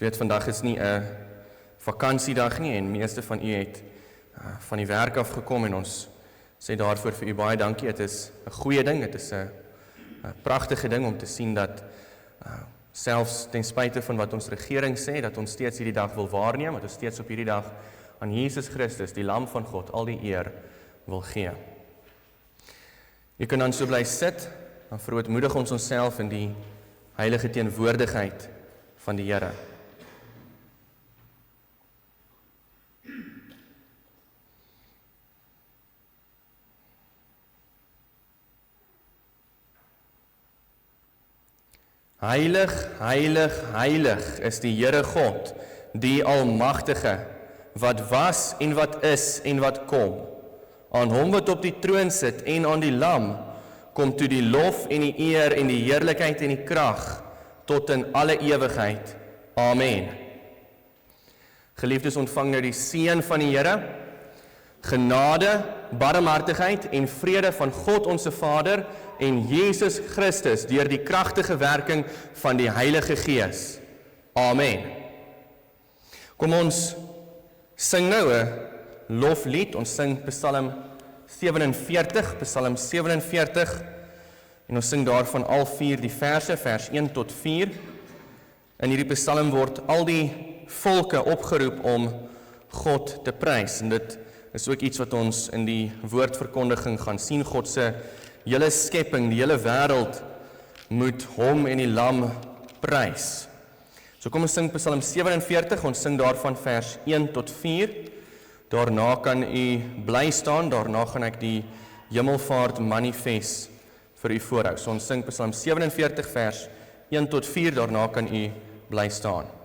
So weet, vandag is nie 'n vakansiedag nie en meeste van u het van die werk afgekom en ons sê daarvoor vir u baie dankie. Dit is 'n goeie ding, dit is 'n pragtige ding om te sien dat selfs ten spyte van wat ons regering sê, dat ons steeds hierdie dag wil waarneem, dat ons steeds op hierdie dag aan Jesus Christus, die Lam van God, al die eer wil gee. Jy kan dan so bly sit, dan verootmoedig ons onsself in die heilige teenwoordigheid van die Here. Heilig, heilig, heilig is die Here God, die Almagtige, wat was en wat is en wat kom. Aan hom wat op die troon sit en aan die Lam, kom toe die lof en die eer en die heerlikheid en die krag, tot in alle ewigheid. Amen. Geliefdes, ontvang nou die seën van die Here, genade, barmhartigheid en vrede van God onse Vader en Jesus Christus deur die kragtige werking van die Heilige Gees. Amen. Kom ons sing nou 'n loflied, ons sing Psalm 47 en ons sing daarvan al 4 die verse, vers 1 tot 4. In hierdie Psalm word al die volke opgeroep om God te prys en dit is ook iets wat ons in die woordverkondiging gaan sien. God se hele skepping, die hele wêreld moet hom en die Lam prys. So kom ons sing Psalm 47, ons sing daarvan vers 1 tot 4. Daarna kan u bly staan, daarna gaan ek die Hemelvaart manifest vir u voorhou. So ons sing Psalm 47 vers 1 tot 4, daarna kan u bly staan.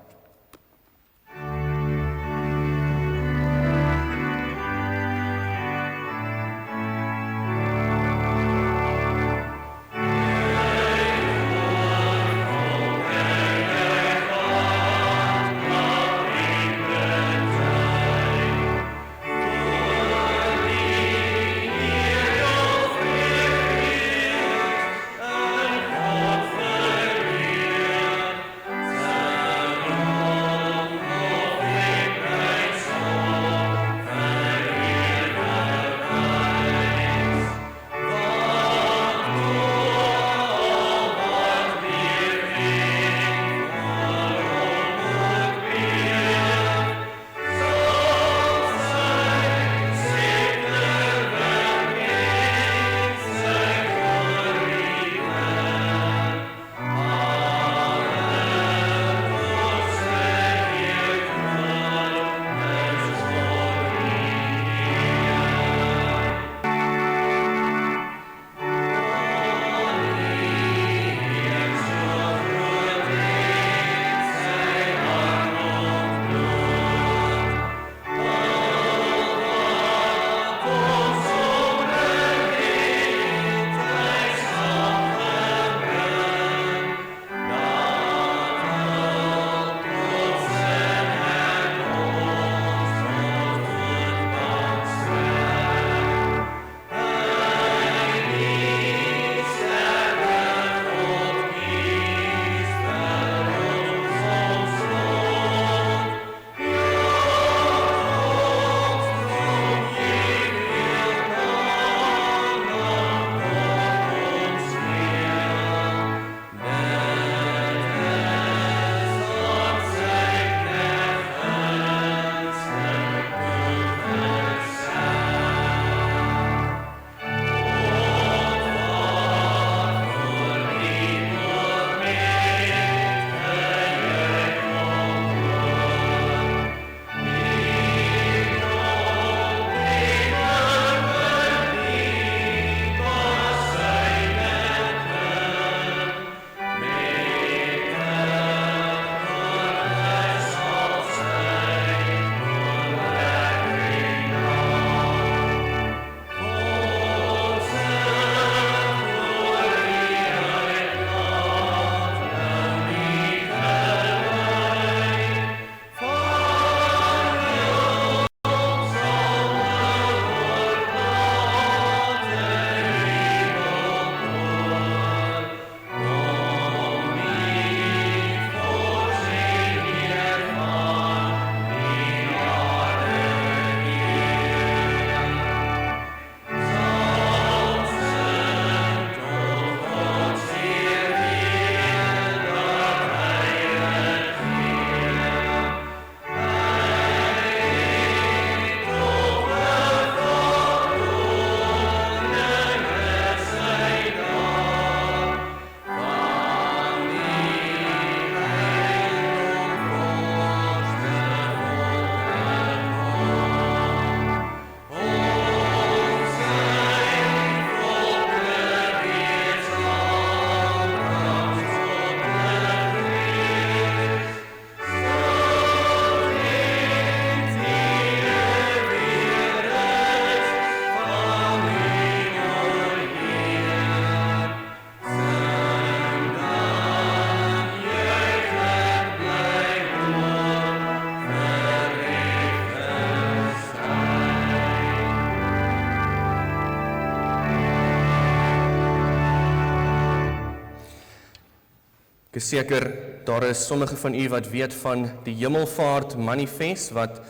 Ek is seker, daar is sommige van u wat weet van die Hemelvaart Manifest, wat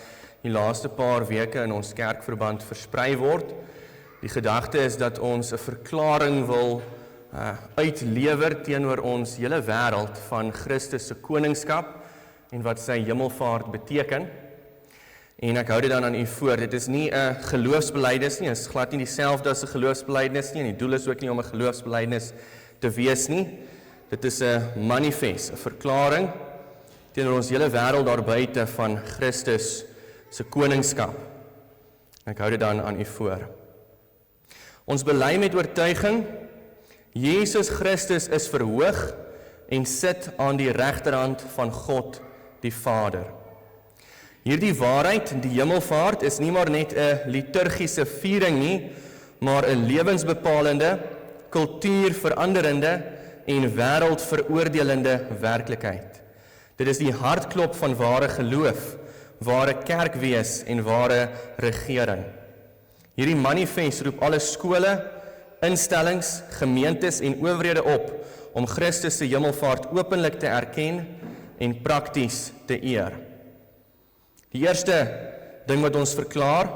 die laaste paar weke in ons kerkverband versprei word. Die gedagte is dat ons 'n verklaring wil uitlewer teenoor ons hele wêreld van Christus se koningskap en wat sy hemelvaart beteken. En ek hou dit dan aan u voor, dit is nie 'n geloofsbelijdenis nie, dit is glad nie dieselfde as 'n geloofsbelijdenis nie, en die doel is ook nie om 'n geloofsbelijdenis te wees nie. Dit is 'n manifest, 'n verklaring teenoor ons hele wêreld daar buite van Christus se koningskap. Ek hou dit dan aan u voor. Ons bely met oortuiging, Jesus Christus is verhoog en sit aan die regterhand van God die Vader. Hierdie waarheid, die hemelvaart, is nie maar net 'n liturgiese viering nie, maar 'n lewensbepalende, kultuurveranderende en wêreldveroordelende werklikheid. Dit is die hartklop van ware geloof, ware kerkwees en ware regering. Hierdie manifest roep alle skole, instellings, gemeentes en owerhede op om Christus se hemelvaart openlik te erken en prakties te eer. Die eerste ding wat ons verklaar,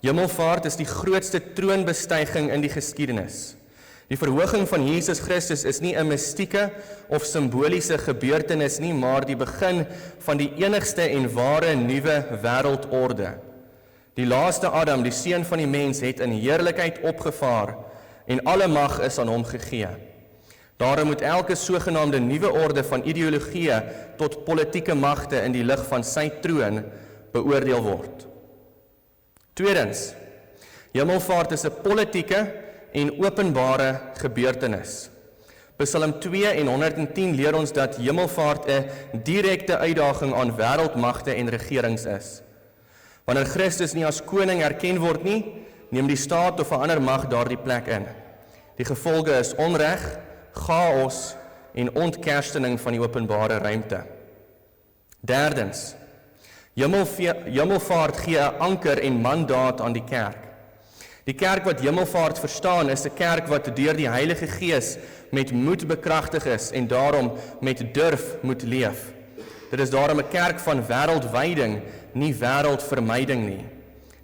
hemelvaart is die grootste troonbestuiging in die geskiedenis. Die verhoging van Jesus Christus is nie 'n mistieke of simboliese gebeurtenis nie, maar die begin van die enigste en ware nuwe wêreldorde. Die laaste Adam, die seun van die mens, het in heerlikheid opgevaar en alle mag is aan hom gegee. Daarom moet elke sogenaamde nuwe orde van ideologieë tot politieke magte in die lig van sy troon beoordeel word. Tweedens, hemelvaart is 'n politieke en openbare gebeurtenis. Psalm 2 en 110 leer ons dat hemelvaart 'n direkte uitdaging aan wêreldmagte en regerings is. Wanneer Christus nie as koning erken word nie, neem die staat of 'n ander mag daardie plek in. Die gevolge is onreg, chaos en ontkerstening van die openbare ruimte. Derdens, hemelvaart gee 'n anker en mandaat aan die kerk. Die kerk wat hemelvaart verstaan is 'n kerk wat deur die Heilige Gees met moed bekragtig is en daarom met durf moet leef. Dit is daarom 'n kerk van wêreldwyding, nie wêreldvermyding nie.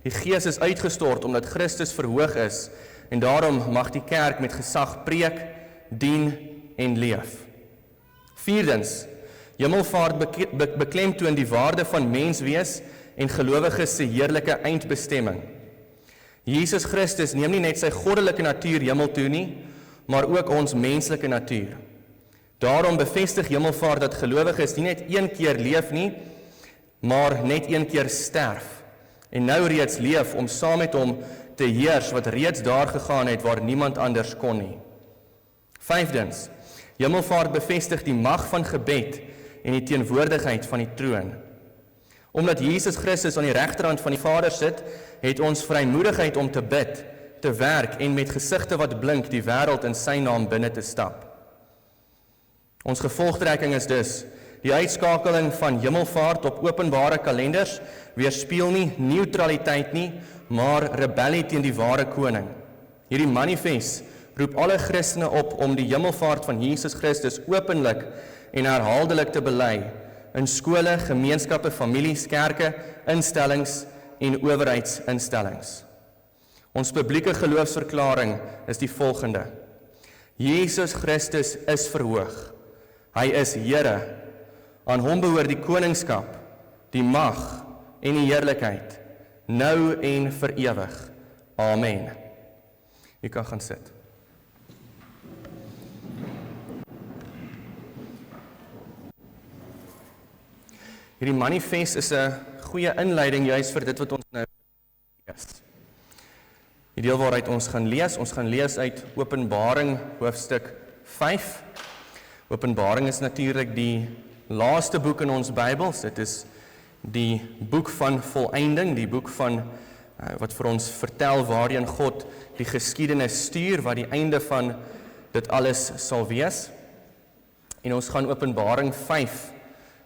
Die Gees is uitgestort omdat Christus verhoog is en daarom mag die kerk met gesag preek, dien en leef. Vierdens, hemelvaart beklemtoon die waarde van menswees en gelowiges se heerlike eindbestemming. Jesus Christus neem nie net sy goddelike natuur hemel toe nie, maar ook ons menslike natuur. Daarom bevestig hemelvaart dat gelowiges nie net een keer leef nie, maar net een keer sterf en nou reeds leef om saam met hom te heers wat reeds daar gegaan het waar niemand anders kon nie. Vyfdens, hemelvaart bevestig die mag van gebed en die teenwoordigheid van die troon. Omdat Jesus Christus aan die regterhand van die Vader sit, het ons vrymoedigheid om te bid, te werk en met gesigte wat blink die wêreld in sy naam binne te stap. Ons gevolgtrekking is dus, die uitskakeling van hemelvaart op openbare kalenders weerspieël nie neutraliteit nie, maar rebellie teen die ware koning. Hierdie manifest roep alle Christene op om die hemelvaart van Jesus Christus openlik en herhaaldelik te bely in skole, gemeenskappe, families, kerke, instellings en owerheidsinstellings. Ons publieke geloofsverklaring is die volgende: Jesus Christus is verhoog. Hy is Here. Aan hom behoort die koningskap, die mag en die heerlikheid, nou en vir ewig. Amen. U kan gaan sit. Hierdie manifest is 'n goeie inleiding juis vir dit wat ons nou lees. Die deel waaruit ons gaan lees uit Openbaring hoofstuk 5. Openbaring is natuurlik die laaste boek in ons Bybels. Dit is die boek van volëinding, die boek van wat vir ons vertel waarheen God die geskiedenis stuur, wat die einde van dit alles sal wees. En ons gaan Openbaring 5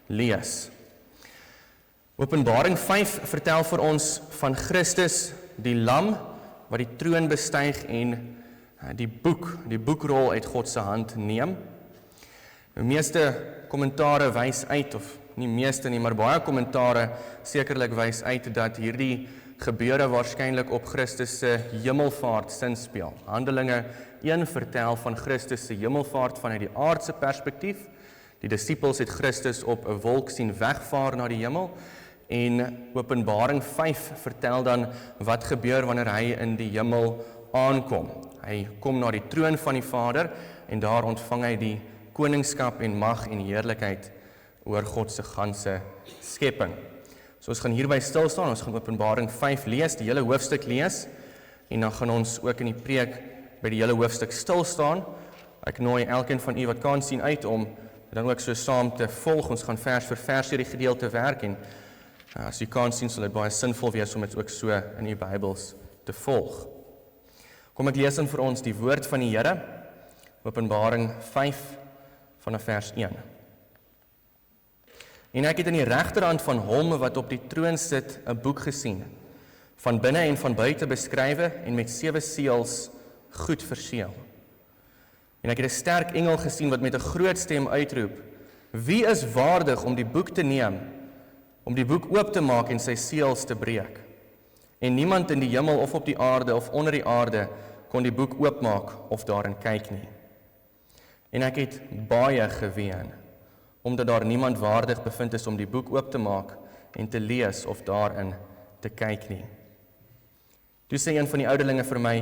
lees. Openbaring 5 vertel vir ons van Christus, die lam, wat die troon bestyg en die boekrol uit God se hand neem. Die meeste kommentare wys uit, of nie meeste nie, maar baie kommentare sekerlik wys uit dat hierdie gebeure waarskynlik op Christus se hemelvaart sinspeel. Handelinge 1 vertel van Christus se hemelvaart vanuit die aardse perspektief. Die disippels het Christus op 'n wolk sien wegvaar na die hemel, en Openbaring 5 vertel dan wat gebeur wanneer hy in die hemel aankom. Hy kom na die troon van die Vader en daar ontvang hy die koningskap en mag en heerlikheid oor God se ganse skepping. So ons gaan hierby stil staan, ons gaan Openbaring 5 lees, die hele hoofstuk lees, en dan gaan ons ook in die preek by die hele hoofstuk stil staan. Ek nooi elkeen van u wat kan sien uit om dan ook so saam te volg. Ons gaan vers vir vers hierdie gedeelte werk, en as u kan sien, sal dit baie sinvol wees om dit ook so in u Bybels te volg. Kom ek lees dan vir ons die woord van die Here, Openbaring 5 vanaf vers 1. En ek het in die regterhand van hom wat op die troon sit 'n boek gesien, van binne en van buite beskrywe en met 7 seels goed verseël. En ek het 'n sterk engel gesien wat met 'n groot stem uitroep: Wie is waardig om die boek te neem, om die boek oop te maak en sy seels te breek? En niemand in die hemel of op die aarde of onder die aarde kon die boek oopmaak of daarin kyk nie. En ek het baie geween, omdat daar niemand waardig bevind is om die boek oop te maak en te lees of daarin te kyk nie. Toe sê een van die ouderlinge vir my: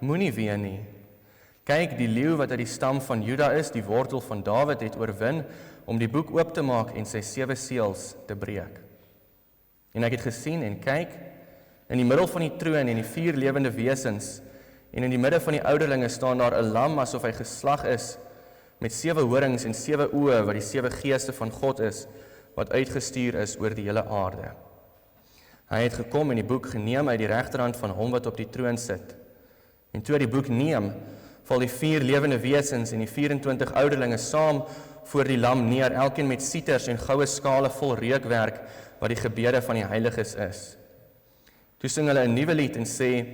Moenie ween nie. Kyk, die leeu wat uit die stam van Juda is, die wortel van Dawid, het oorwin om die boek oop te maak en sy 7 seels te breek. En ek het gesien en kyk, in die middel van die troon en die 4 lewende wesens, en in die midde van die ouderlinge staan daar 'n lam asof hy geslag is, met 7 horings en 7 oë, wat die 7 geeste van God is, wat uitgestuur is oor die hele aarde. Hy het gekom en die boek geneem uit die regterhand van hom wat op die troon sit. En toe hy die boek neem, val die 4 lewende wesens en die 24 ouderlinge saam voor die lam neer, elkeen met sieters en goue skale vol reukwerk, wat die gebede van die heiliges is. Toe sing hulle 'n nuwe lied en sê: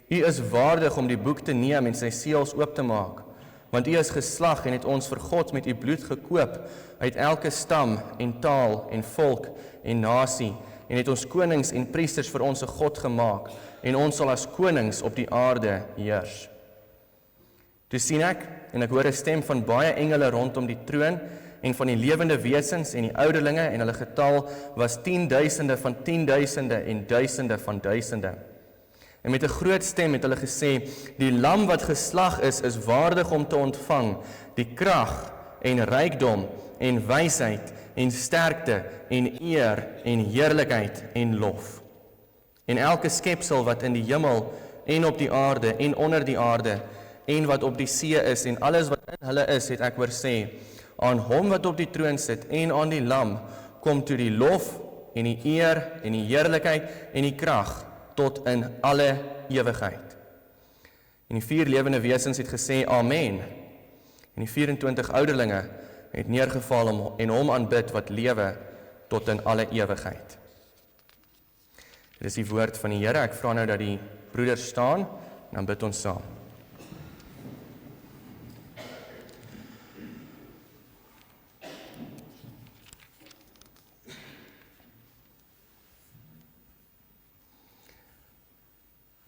U is waardig om die boek te neem en sy seels oop te maak, want u is geslag en het ons vir God met u bloed gekoop uit elke stam en taal en volk en nasie, en het ons konings en priesters vir ons God gemaak, en ons sal as konings op die aarde heers. Toe sien ek, en ek hoor 'n stem van baie engele rondom die troon, en van die lewende wesens en die ouderlinge, en hulle getal was 10.000 van 10.000 en duisende van duisende. En met 'n groot stem het hulle gesê: Die lam wat geslag is waardig om te ontvang die krag en rykdom en wysheid en sterkte en eer en heerlikheid en lof. En elke skepsel wat in die hemel en op die aarde en onder die aarde en wat op die see is en alles wat in hulle is, het ek hoor sê: Aan hom wat op die troon sit en aan die lam kom toe die lof en die eer en die heerlikheid en die krag tot in alle ewigheid. En die 4 lewende wesens het gesê: Amen. En die 24 ouderlinge het neergeval en hom aanbid wat lewe tot in alle ewigheid. Dit is die woord van die Here. Ek vra nou dat die broeders staan en dan bid ons saam.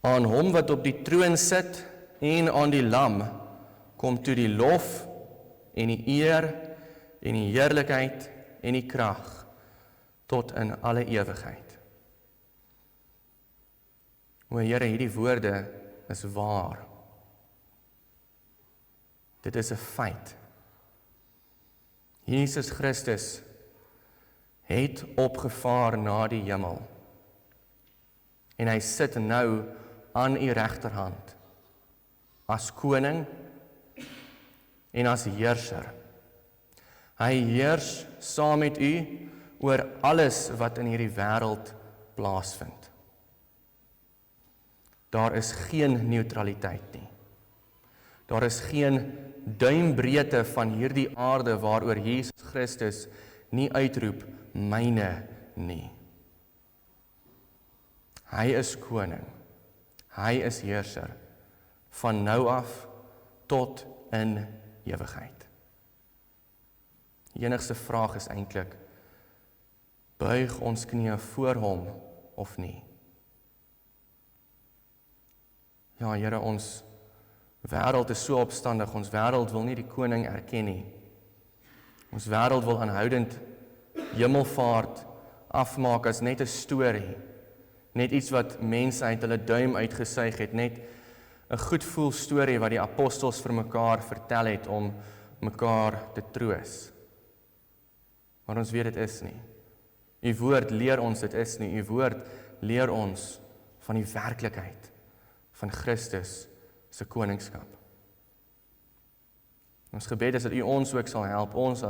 Aan hom wat op die troon sit en aan die lam kom toe die lof en die eer en die heerlikheid en die krag tot in alle ewigheid. O Here, hierdie woorde is waar. Dit is 'n feit. Jesus Christus het opgevaar na die hemel. En hy sit nou aan u regterhand as koning en as heerser. Hy heers saam met u oor alles wat in hierdie wêreld plaasvind. Daar is geen neutraliteit nie. Daar is geen duimbreedte van hierdie aarde waaroor Jesus Christus nie uitroep myne nie. Hy is koning. Hy is heerser van nou af tot in ewigheid. Die enigste vraag is eintlik, buig ons knieë voor hom of nie? Ja, Here, ons wêreld is so opstandig, ons wêreld wil nie die koning erken nie. Ons wêreld wil aanhoudend hemelvaart afmaak as net 'n storie, net iets wat mense uit hulle duim uitgesuig het, net 'n goedvoel storie wat die apostels vir mekaar vertel het om mekaar te troos. Maar ons weet dit is nie. U woord leer ons dit is nie. U woord leer ons van die werklikheid van Christus se koningskap. Ons gebed is dat U ons ook sal help, ons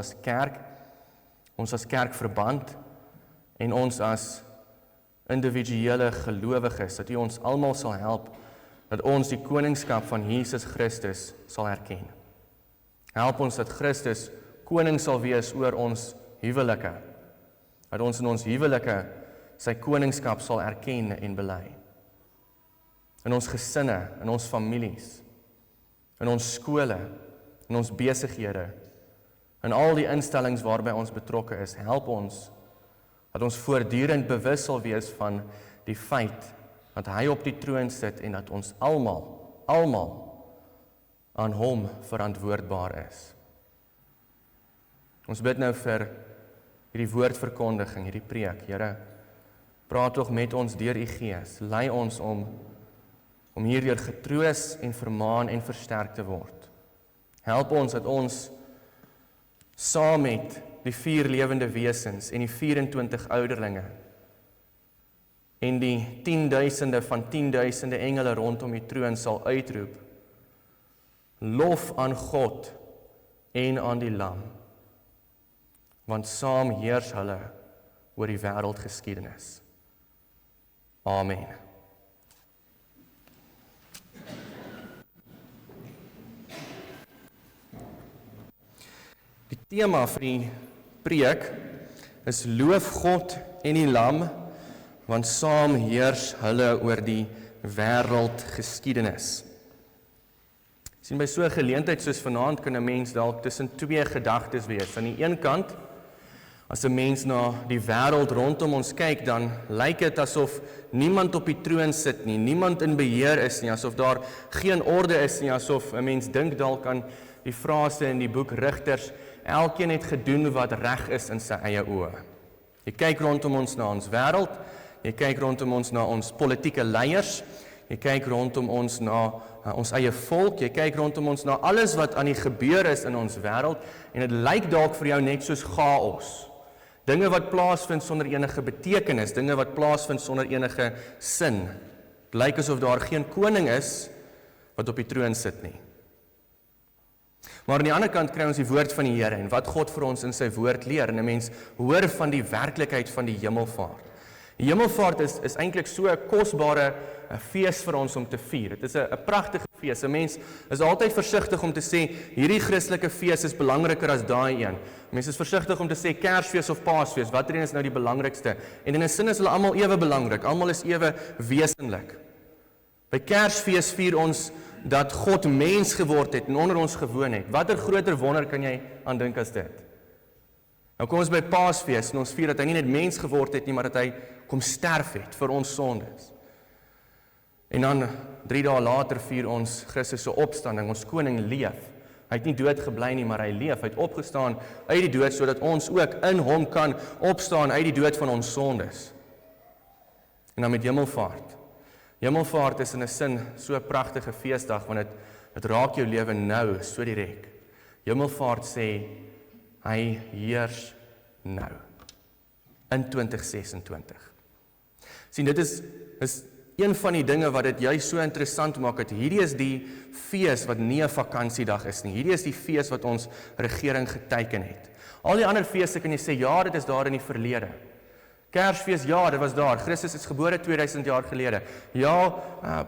as kerkverband en ons as individuele gelowiges, dat U ons almal sal help, dat ons die koningskap van Jesus Christus sal erken. Help ons dat Christus koning sal wees oor ons huwelike, dat ons in ons huwelike sy koningskap sal erken en bely. In ons gesinne, in ons families, in ons skole, in ons besighede, in al die instellings waarby ons betrokke is, help ons dat ons voortdurend bewus sal wees van die feit dat hy op die troon sit en dat ons almal aan hom verantwoordbaar is. Ons bid nou vir hierdie woordverkondiging, hierdie preek. Here, praat tog met ons deur U Gees. Lei ons om hierdeur getroos en vermaan en versterk te word. Help ons dat ons saam met die 4 lewende wesens en die 24 ouderlinge en die 10.000e van 10.000e engele rondom die troon sal uitroep: Lof aan God en aan die Lam, want saam heers hulle oor die wêreldgeskiedenis. Amen. Die tema vir die preek is Loof God en die Lam, want saam heers hulle oor die wêreldgeskiedenis. Sien, by so 'n geleentheid soos vanaand kan 'n mens dalk tussen 2 gedagtes wees. Aan die een kant, as 'n mens na die wêreld rondom ons kyk, dan lyk dit asof niemand op die troon sit nie, niemand in beheer is nie, asof daar geen orde is nie, asof 'n mens dink dalk aan die frase in die boek Rigters: elkeen het gedoen wat reg is in sy eie oë. Jy kyk rondom ons na ons wêreld, jy kyk rondom ons na ons politieke leiers, jy kyk rondom ons na ons eie volk, jy kyk rondom ons na alles wat aan die gebeur is in ons wêreld, en dit lyk dalk vir jou net soos chaos. Dinge wat plaasvind sonder enige betekenis, dinge wat plaasvind sonder enige sin. Dit lyk asof daar geen koning is wat op die troon sit nie. Maar aan die ander kant kry ons die woord van die Here en wat God vir ons in sy woord leer, en 'n mens hoor van die werklikheid van die hemelvaart. Die hemelvaart is eintlik so 'n kosbare fees vir ons om te vier. Dit is 'n pragtige fees. 'n Mens is altyd versigtig om te sê hierdie Christelike fees is belangriker as daai een. Mense is versigtig om te sê Kersfees of Paasfees, watter een is nou die belangrikste? En in 'n sin is hulle almal ewe belangrik, almal is ewe wesenlik. By Kersfees vier ons dat God mens geword het en onder ons gewoon het. Watter groter wonder kan jy aan dink as dit? Nou kom ons by Paasfees en ons vier dat hy nie net mens geword het nie, maar dat hy kom sterf het vir ons sondes. En dan 3 dae later vier ons Christus se opstanding, ons koning leef. Hy het nie dood gebly nie, maar hy leef. Hy het opgestaan uit die dood sodat ons ook in hom kan opstaan uit die dood van ons sondes. En dan met hemelvaart. Hemelvaart is in 'n sin so 'n pragtige feesdag, want dit raak jou lewe nou so direk. Hemelvaart sê hy heers nou in 2026. Sien, dit is een van die dinge wat dit juist so interessant maak, dat hierdie is die fees wat nie 'n vakansiedag is nie. Hierdie is die fees wat ons regering geteken het. Al die ander feeste kan jy sê, ja, dit is daar in die verlede. Kersfees, ja, dit was daar. Christus is gebore 2000 jaar gelede. Ja,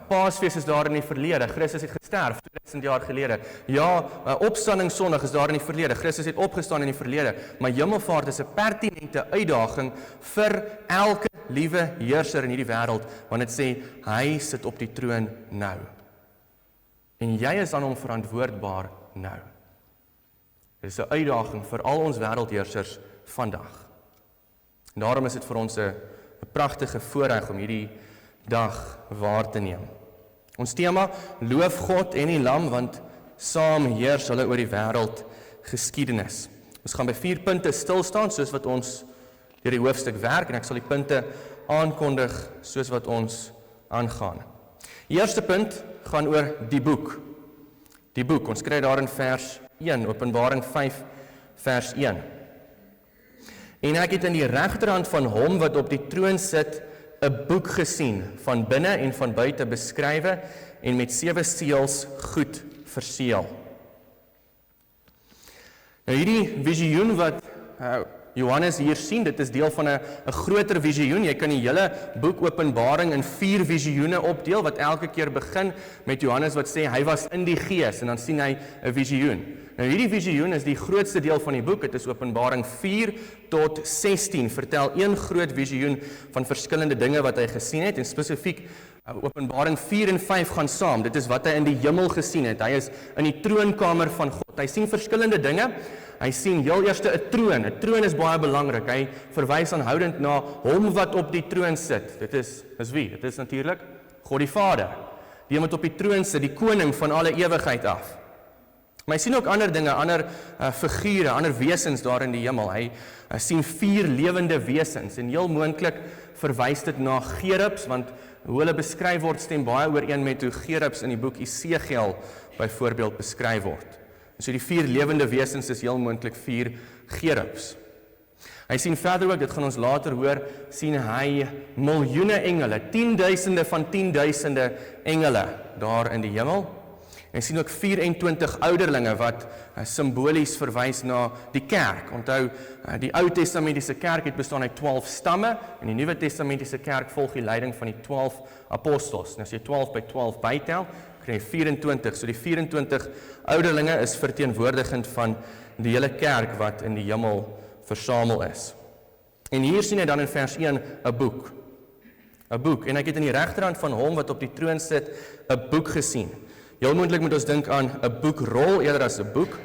Paasfees is daar in die verlede. Christus het gesterf 2000 jaar gelede. Ja, Opstandingssondag is daar in die verlede. Christus het opgestaan in die verlede. Maar hemelvaart is 'n pertinente uitdaging vir elke liewe heerser in hierdie wêreld, want dit sê hy sit op die troon nou. En jy is aan hom verantwoordbaar nou. Dit is 'n uitdaging vir al ons wêreldheersers vandag. En daarom is dit vir ons 'n pragtige voorreg om hierdie dag waar te neem. Ons tema, loof God en die Lam, want saam heers hulle oor die wêreld geskiedenis. Ons gaan by 4 punte stil staan, soos wat ons deur die hoofstuk werk, en ek sal die punte aankondig soos wat ons aangaan. Die eerste punt gaan oor die boek. Die boek, ons kry daar in vers 1, Openbaring 5, vers 1. En ek het in die regterhand van hom wat op die troon sit, 'n boek gesien, van binne en van buite beskrywe, en met 7 seels goed verseël. Nou hierdie visioen wat Johannes hier sien, dit is deel van 'n groter visioen. Jy kan die hele boek Openbaring in 4 visioene opdeel, wat elke keer begin met Johannes wat sê, hy was in die gees, en dan sien hy 'n visioen. Nou hierdie visioen is die grootste deel van die boek, dit is Openbaring 4 tot 16, vertel een groot visioen van verskillende dinge wat hy gesien het, en spesifiek Openbaring 4 en 5 gaan saam, dit is wat hy in die hemel gesien het. Hy is in die troonkamer van God, hy sien verskillende dinge. Hy sien heel eerste 'n troon is baie belangrik, hy verwys aanhoudend na hom wat op die troon sit. Dit is wie? Dit is natuurlik God die Vader, die wat op die troon sit, die koning van alle ewigheid af. Maar hy sien ook ander dinge, ander figure, ander wesens daar in die hemel. Hy sien 4 lewende wesens, en heel moontlik verwys dit na gerubs, want hoe hulle beskryf word stem baie ooreen met hoe gerubs in die boek Esegiel byvoorbeeld beskryf word. So die 4 lewende wesens is heel moontlik 4 gerubs. Hy sien verder ook, dit gaan ons later hoor, sien hy miljoene engele, 10.000e van 10.000e engele daar in die hemel. Hy sien ook 24 ouderlinge wat simbolies verwys na die kerk. Onthou, die Ou Testamentiese kerk het bestaan uit 12 stamme, en die Nuwe Testamentiese kerk volg die leiding van die 12 apostels. En as jy 12 by 12 bytel, kry jy 24. So die 24 ouderlinge is verteenwoordigend van die hele kerk wat in die hemel versamel is. En hier sien hy dan in vers 1 'n boek. 'n boek, en ek het in die regterhand van hom wat op die troon sit 'n boek gesien. Heel moontlik moet ons dink aan 'n boekrol eerder as 'n boek.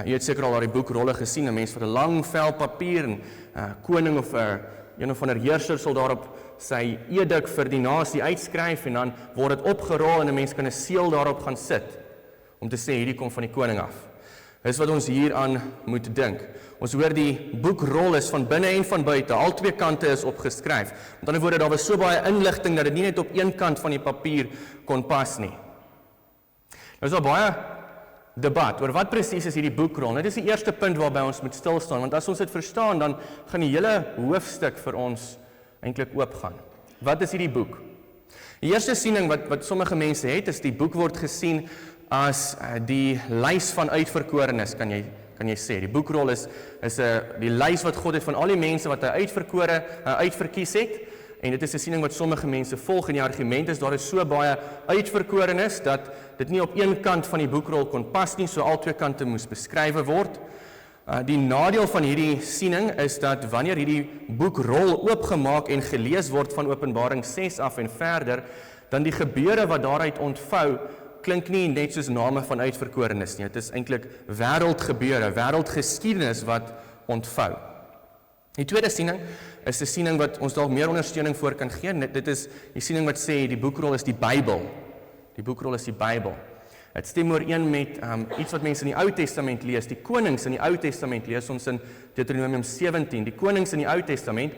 Jy het seker al daai boekrolle gesien, 'n mens met 'n lang vel papier, en koning of een of ander heerser sal daarop sy edik vir die nasie uitskryf, en dan word dit opgerol en 'n mens kan 'n seël daarop gaan sit om te sê hierdie kom van die koning af. Dis wat ons hieraan moet dink. Ons hoor die boekrol is van binne en van buite, al 2 kante is opgeskryf. Met ander woorde, daar was so baie inligting dat dit nie net op een kant van die papier kon pas nie. Nou is daar baie debat oor wat presies is hierdie boekrol. Dit is die eerste punt waarby ons moet stil staan, want as ons dit verstaan, dan gaan die hele hoofstuk vir ons eintlik oopgaan. Wat is hierdie boek? Die eerste siening wat sommige mense het, is die boek word gesien as die lys van uitverkorenes, kan jy sê. Die boekrol is die lys wat God het van al die mense wat hy uitverkies het, en dit is 'n siening wat sommige mense volg, en die argument is daar is so baie uitverkorenes dat dit nie op een kant van die boekrol kon pas nie, so al 2 kante moes beskrywe word. Die nadeel van hierdie siening is dat wanneer hierdie boekrol oopgemaak en gelees word van Openbaring 6 af en verder, dan die gebeure wat daaruit ontvou, klink nie net soos name van uitverkorenes nie. Dit is eintlik wêreldgebeure, wêreldgeskiedenis wat ontvou. Die tweede siening is 'n siening wat ons dalk meer ondersteuning voor kan gee. Dit is die siening wat sê die boekrol is die Bybel. Die boekrol is die Bybel. Dit stem ooreen met iets wat mense in die Ou Testament lees. Die konings in die Ou Testament lees ons in Deuteronomium 17. Die konings in die Ou Testament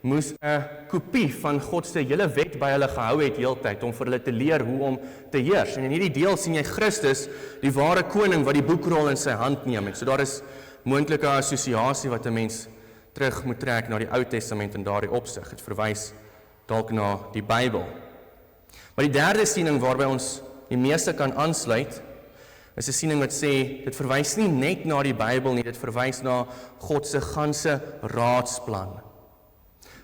moes 'n kopie van God se hele wet by hulle gehou het heeltyd om vir hulle te leer hoe om te heers. En in hierdie deel sien jy Christus, die ware koning wat die boekrol in sy hand neem. So daar is moontlike assosiasie wat 'n mens terug moet trek na die Ou Testament in daardie opsig. Dit verwys dalk na die Bybel. Maar die derde siening waarby ons die meeste kan aansluit, is 'n siening wat sê, dit verwys nie net na die Bybel nie, dit verwys na God se ganse raadsplan.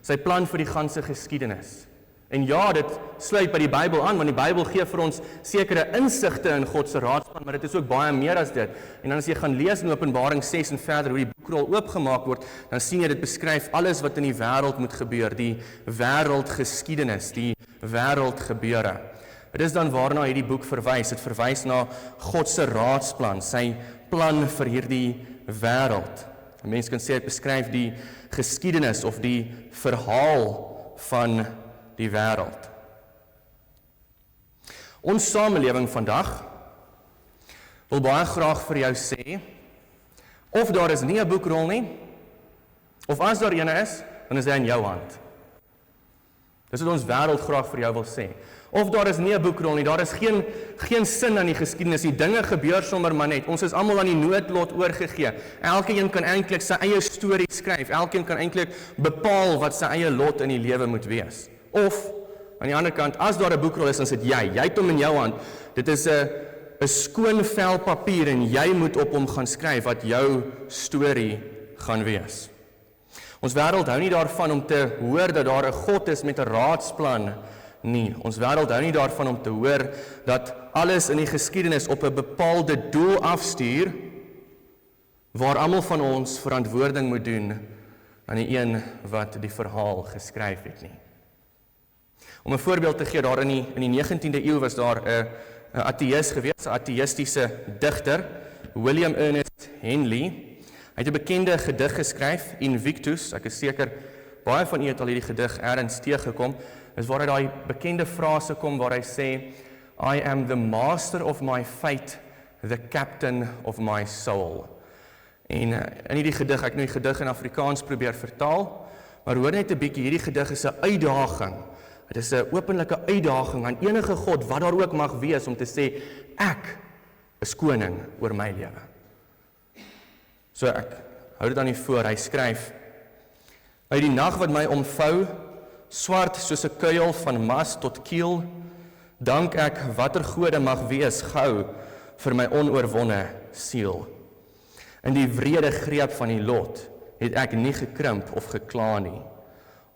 Sy plan vir die ganse geskiedenis. En ja, dit sluit by die Bybel aan, want die Bybel gee vir ons sekere insigte in God se raadsplan, maar dit is ook baie meer as dit. En dan as jy gaan lees in Openbaring 6 en verder hoe die boekrol oopgemaak word, dan sien jy dit beskryf alles wat in die wêreld moet gebeur, die wêreldgeskiedenis, die wêreldgebeure. Dit is dan waarna hierdie boek verwys. Dit verwys na God se raadsplan, sy plan vir hierdie wêreld. 'n Mens kan sê dit beskryf die geskiedenis of die verhaal van die wêreld. Ons samelewing vandag wil baie graag vir jou sê, of daar is nie 'n boekrol nie, of as daar ene is, dan is hy in jou hand. Dis wat ons wêreld graag vir jou wil sê. Of daar is nie 'n boekrol nie, daar is geen sin aan die geskiedenis, die dinge gebeur sommer maar net. Ons is almal aan die noodlot oorgegee. Elkeen kan eintlik sy eie storie skryf. Elkeen kan eintlik bepaal wat sy eie lot in die lewe moet wees. Of aan die ander kant, as daar 'n boekrol is, dan sit jy het hom in jou hand. Dit is 'n skoon vel papier en jy moet op hom gaan skryf wat jou storie gaan wees. Ons wêreld hou nie daarvan om te hoor dat daar 'n God is met 'n raadsplan nie. Ons wêreld hou nie daarvan om te hoor dat alles in die geskiedenis op 'n bepaalde doel afstuur, waar almal van ons verantwoording moet doen aan die een wat die verhaal geskryf het nie. Om 'n voorbeeld te gee, daar in die 19de eeu was daar 'n ateïs gewees, 'n ateïstiese digter, William Ernest Henley. Hy het 'n bekende gedig geskryf, Invictus. Ek is seker baie van u het al hierdie gedig ergens teëgekom. Dis waar hy daai bekende frase kom waar hy sê, I am the master of my fate, the captain of my soul. En in hierdie gedig, ek nou die gedig in Afrikaans probeer vertaal, maar hoor net 'n bietjie, hierdie gedig is 'n uitdaging. Dit is 'n openlike uitdaging aan enige God, wat daar ook mag wees, om te sê, ek is koning oor my lewe. So ek hou dit aan die voor, hy skryf, uit die nag wat my omvou, swart soos 'n kuil van mas tot kiel, dank ek watter gode mag wees gou vir my onoorwonne siel. In die wrede greep van die lot het ek nie gekrimp of gekla nie.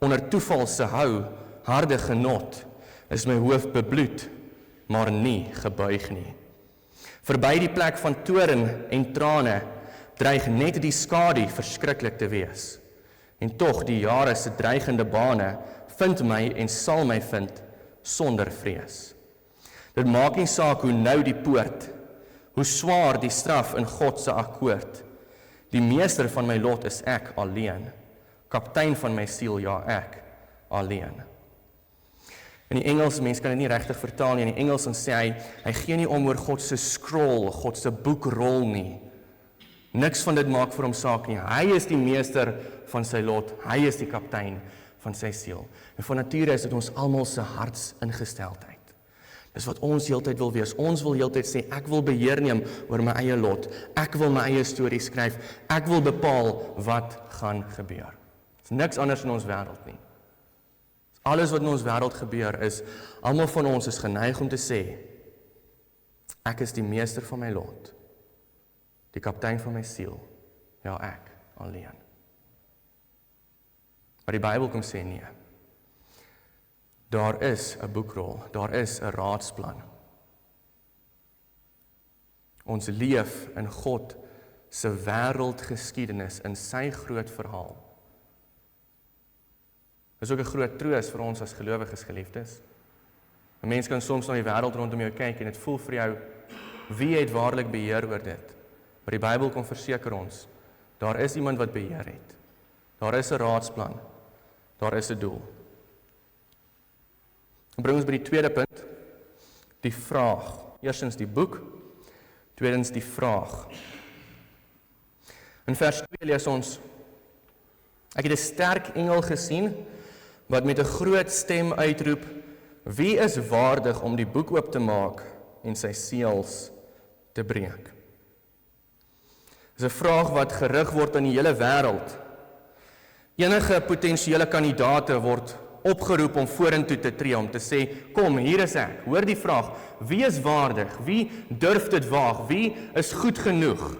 Onder toeval se hou, harde genot, is my hoof bebloed, maar nie gebuig nie. Verby die plek van toorn en trane, dreig net die skadu verskriklik te wees. En tog die jare se dreigende bane, vind my en sal my vind, sonder vrees. Dit maak nie saak hoe nou die poort, hoe swaar die straf in God se akkoord. Die meester van my lot is ek alleen, kaptein van my siel, ja ek alleen. In die Engels, mense kan dit nie regtig vertaal nie, in die Engels dan sê hy gee nie om oor God se scroll, God se boekrol nie. Niks van dit maak vir hom saak nie. Hy is die meester van sy lot, hy is die kaptein van sy siel. En van nature is dit ons almal se hartsingesteldheid. Dis wat ons heeltyd wil wees. Ons wil heeltyd sê, ek wil beheer neem oor my eie lot. Ek wil my eie storie skryf. Ek wil bepaal wat gaan gebeur. Dis niks anders in ons wêreld nie. Alles wat in ons wêreld gebeur is, almal van ons is geneig om te sê, ek is die meester van my lot. Die kaptein van my siel. Ja, ek alleen. Maar die Bybel kom sê nee. Daar is 'n boekrol, daar is 'n raadsplan. Ons leef in God se wêreldgeskiedenis, in sy groot verhaal. Dit is ook 'n groot troos vir ons as gelowiges, geliefdes. 'n Mens kan soms na die wêreld rondom jou kyk en dit voel vir jou, wie het waarlik beheer oor dit? Maar die Bybel kom verseker ons, daar is iemand wat beheer het. Daar is 'n raadsplan. Daar is 'n doel. En bring ons by die tweede punt, die vraag. Eerstens die boek, tweedens die vraag. In vers 2 lees ons, ek het 'n sterk engel gesien, wat met 'n groot stem uitroep, wie is waardig om die boek oop te maak en sy seels te breek? Dis 'n vraag wat gerig word aan die hele wêreld. Enige potensiële kandidaate word opgeroep om vorentoe te tree, om te sê, kom, hier is ek. Hoor die vraag, wie is waardig? Wie durf dit waag? Wie is goed genoeg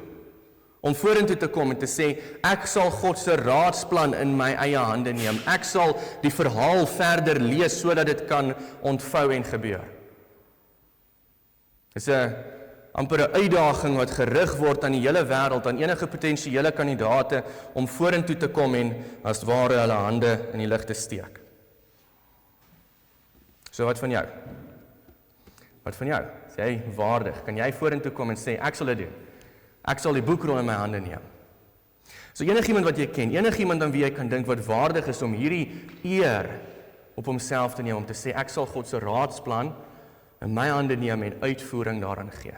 om vorentoe te kom en te sê, ek sal God se raadsplan in my eie hande neem. Ek sal die verhaal verder lees sodat dit kan ontvou en gebeur. Dis 'n amper 'n uitdaging wat gerig word aan die hele wêreld, aan enige potensiële kandidaate om vorentoe te kom en as ware hulle hande in die lug te steek. So wat van jou? Wat van jou? Is jy waardig? Kan jy vorentoe kom en sê, ek sal dit doen? Ek sal die boekrol in my hande neem. So enigiemand wat jy ken, enigiemand aan wie jy kan dink wat waardig is om hierdie eer op homself te neem, om te sê, ek sal God se raadsplan in my hande neem en uitvoering daarin gee.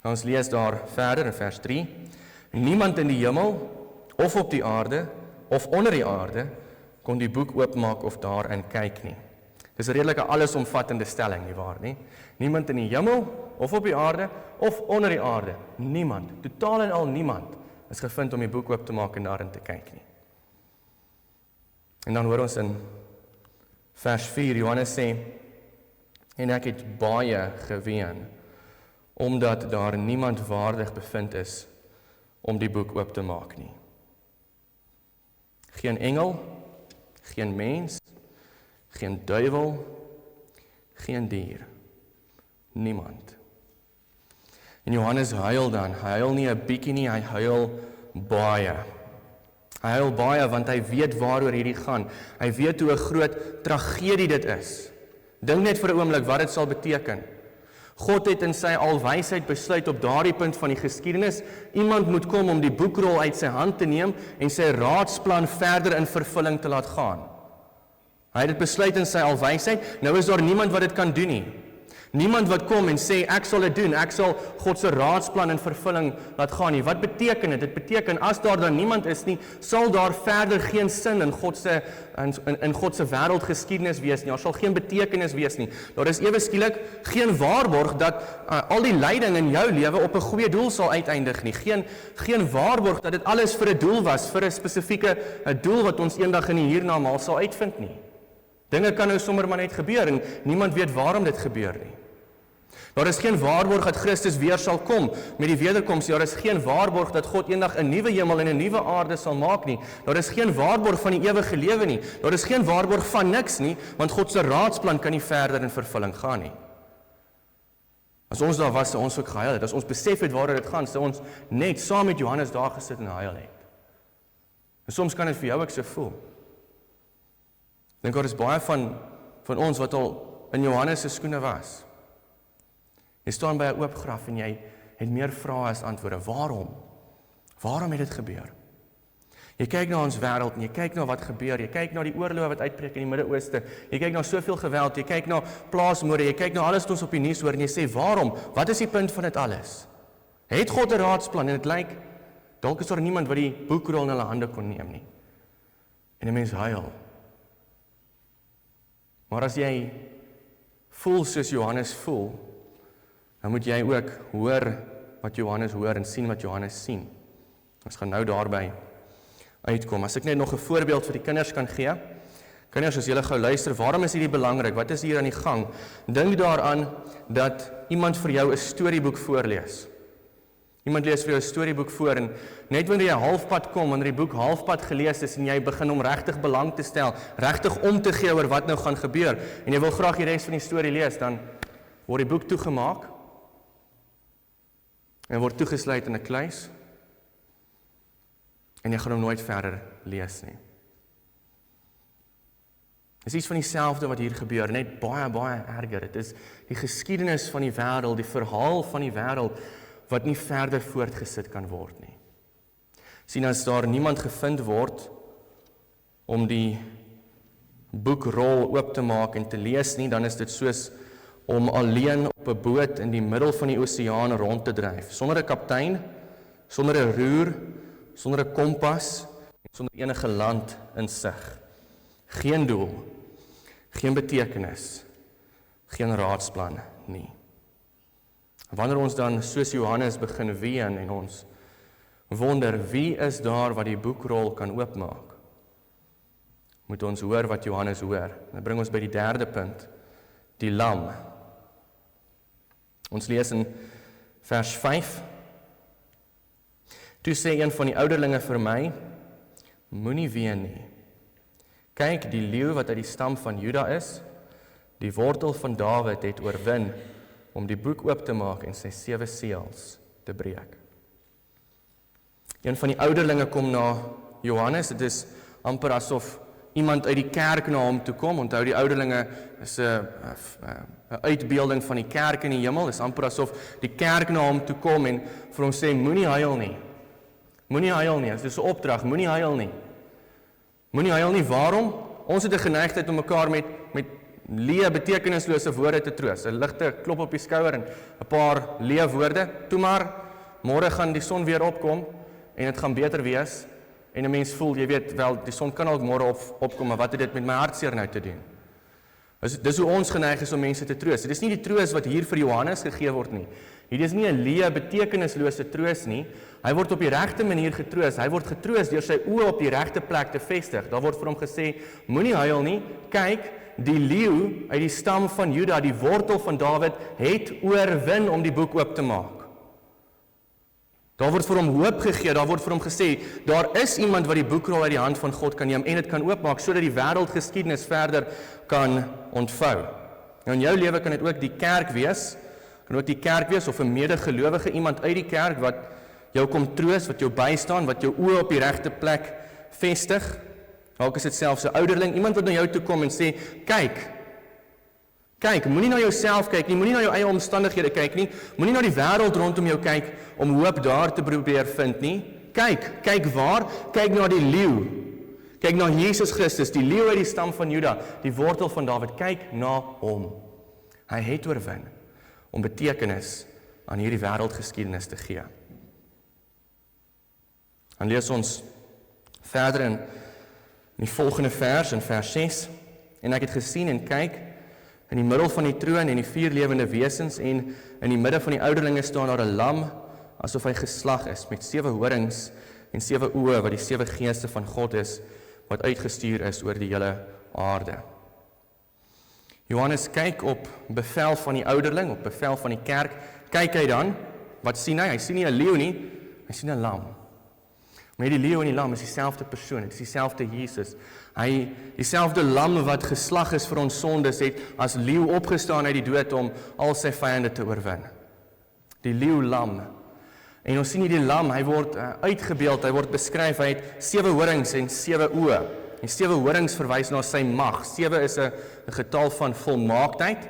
Ons lees daar verder in vers 3, niemand in die hemel, of op die aarde, of onder die aarde, kon die boek oopmaak of daarin kyk nie. Dis 'n redelike allesomvattende stelling, nie waar nie? Niemand in die hemel, of op die aarde, of onder die aarde, niemand, totaal en al niemand, is gevind om die boek oop te maak en daarin te kyk nie. En dan hoor ons in vers 4, Johannes sê, en ek het baie geween, omdat daar niemand waardig bevind is om die boek oop te maak nie. Geen engel, geen mens, geen duiwel, geen dier, niemand. En Johannes huil dan, hy huil nie 'n bietjie nie, hy huil baie. Hy huil baie want hy weet waaroor hierdie gaan. Hy weet hoe 'n groot tragedie dit is. Dink net vir 'n oomblik wat dit sal beteken. God het in sy alwysheid besluit op daardie punt van die geskiedenis, iemand moet kom om die boekrol uit sy hand te neem en sy raadsplan verder in vervulling te laat gaan. Hy het dit besluit in sy alwysheid, nou is daar niemand wat dit kan doen nie. Niemand wat kom en sê, ek sal dit doen, ek sal God se raadsplan in vervulling laat gaan nie. Wat beteken dit? Dit beteken, as daar dan niemand is nie, sal daar verder geen sin in God se wêreldgeskiedenis wees nie. Daar sal geen betekenis wees nie. Daar is ewe skielik geen waarborg dat al die lyding in jou lewe op 'n goeie doel sal uiteindig nie. Geen waarborg dat dit alles vir 'n doel was, vir 'n spesifieke doel wat ons eendag in die hiernamaals sal uitvind nie. Dinge kan nou sommer maar net gebeur en niemand weet waarom dit gebeur nie. Daar is geen waarborg dat Christus weer sal kom met die wederkoms. Daar is geen waarborg dat God eendag 'n nuwe hemel en 'n nuwe aarde sal maak nie. Daar is geen waarborg van die ewige lewe nie. Daar is geen waarborg van niks nie, want God se raadsplan kan nie verder in vervulling gaan nie. As ons daar was, sou ons ook gehuil het. As ons besef het waaroor dit gaan, sou ons net saam met Johannes daar gesit en huil het. En soms kan dit vir jou ook so voel. Ek dink daar is baie van ons wat al in Johannes se skoene was. Jy staan by 'n oop graf en jy het meer vrae as antwoorde. Waarom? Waarom het dit gebeur? Jy kyk na ons wêreld en jy kyk na wat gebeur. Jy kyk na die oorloë wat uitbreek in die Midde-Ooste. Jy kyk na soveel geweld. Jy kyk na plaasmoorde. Jy kyk na alles wat ons op die nuus hoor en jy sê, waarom? Wat is die punt van dit alles? Het God 'n raadsplan en dit lyk, dalk is daar niemand wat die boekrol in hulle hande kon neem nie. En 'n mens huil. Maar as jy voel soos Johannes voel, dan moet jy ook hoor wat Johannes hoor en sien wat Johannes sien. Ons gaan nou daarby uitkom. As ek net nog 'n voorbeeld vir die kinders kan gee. Kinders, as julle gou luister, waarom is hierdie belangrik? Wat is hier aan die gang? Dink daaraan dat iemand vir jou 'n storieboek voorlees. Iemand lees vir jou 'n storieboek voor en net wanneer jy halfpad kom, wanneer die boek halfpad gelees is en jy begin om regtig belang te stel, regtig om te gee oor wat nou gaan gebeur en jy wil graag die res van die storie lees, dan word die boek toegemaak en word toegesluit in 'n kluis en jy gaan hom nooit verder lees nie. Dit is iets van dieselfde wat hier gebeur, net baie erger. Dit is die geskiedenis van die wêreld, die verhaal van die wêreld wat nie verder voortgesit kan word nie. Sien, as daar niemand gevind word om die boekrol oop te maak en te lees nie, dan is dit soos om alleen op 'n boot in die middel van die oseaan rond te dryf, sonder 'n kaptein, sonder 'n roer, sonder 'n kompas, sonder enige land in sig. Geen doel, geen betekenis, geen raadsplan nie. Wanneer ons dan soos Johannes begin ween en ons wonder wie is daar wat die boekrol kan oopmaak, moet ons hoor wat Johannes hoor. Dat bring ons by die derde punt, die lam. Ons lees in vers 5. Toe sê een van die ouderlinge vir my, moenie ween nie. Kyk, die leeu wat uit die stam van Juda is, die wortel van Dawid het oorwin om die boek oop te maak en sy 7 seels te breek. Een van die ouderlinge kom na Johannes, dit is amper asof iemand uit die kerk na hom toe kom. Onthou, die ouderlinge is 'n uitbeelding van die kerk in die hemel. Dit is amper asof die kerk na hom toe kom en vir hom sê, moenie huil nie. Moenie huil nie, dit is 'n opdrag, moenie huil nie. Moenie huil nie, waarom? Ons het 'n geneigtheid om mekaar met leë betekenislose woorde te troos. 'n Ligte klop op die skouer en 'n paar leë woorde. Toe maar, môre gaan die son weer opkom en dit gaan beter wees. En 'n mens voel, jy weet, wel, die son kan ook môre opkom, maar wat het dit met my hartseer nou te doen? Dis hoe ons geneig is om mense te troos. Dit is nie die troos wat hier vir Johannes gegee word nie. Hier is nie 'n leë betekenislose troos nie. Hy word op die regte manier getroos. Hy word getroos deur sy oë op die regte plek te vestig. Daar word vir hom gesê, moenie huil nie. Kyk, die leeu uit die stam van Juda, die wortel van Dawid, het oorwin om die boek oop te maak. Daar word vir hom hoop gegee, daar word vir hom gesê, daar is iemand wat die boekrol uit die hand van God kan neem en dit kan oopmaak, sodat die wêreldgeskiedenis verder kan ontvou. Nou in jou lewe kan dit ook die kerk wees, of 'n medegelowige, iemand uit die kerk wat jou kom troos, wat jou bystaan, wat jou oë op die regte plek vestig. Dalk is dit selfs 'n ouderling, iemand wat na jou toe kom en sê, kyk, moenie na jouself kyk nie, moenie na jou eie omstandighede kyk nie, moenie na die wêreld rondom jou kyk om hoop daar te probeer vind nie. Kyk waar? Kyk na die leeu. Kyk na Jesus Christus, die leeu uit die stam van Juda, die wortel van Dawid. Kyk na hom. Hy het oorwin om betekenis aan hierdie wêreldgeskiedenis te gee. Dan lees ons verder in die volgende vers, in vers 6. En ek het gesien en kyk, in die middel van die troon en die 4 lewende wesens en in die midde van die ouderlinge staan daar 'n lam, asof hy geslag is, met 7 horings en 7 oë, wat die 7 geeste van God is, wat uitgestuur is oor die hele aarde. Johannes kyk op bevel van die ouderling, op bevel van die kerk, kyk hy dan, wat sien hy? Hy sien nie 'n leeu nie, hy sien 'n lam. Maar die leeu en die lam is dieselfde persoon, dit is dieselfde Jesus. Hy, dieselfde lam wat geslag is vir ons sondes, het as leeu opgestaan uit die dood om al sy vyande te oorwin. Die leeu lam. En ons sien hier die lam, hy word uitgebeeld, hy word beskryf, hy het 7 horings en 7 oë. En 7 horings verwys na sy mag. 7 is 'n getal van volmaaktheid.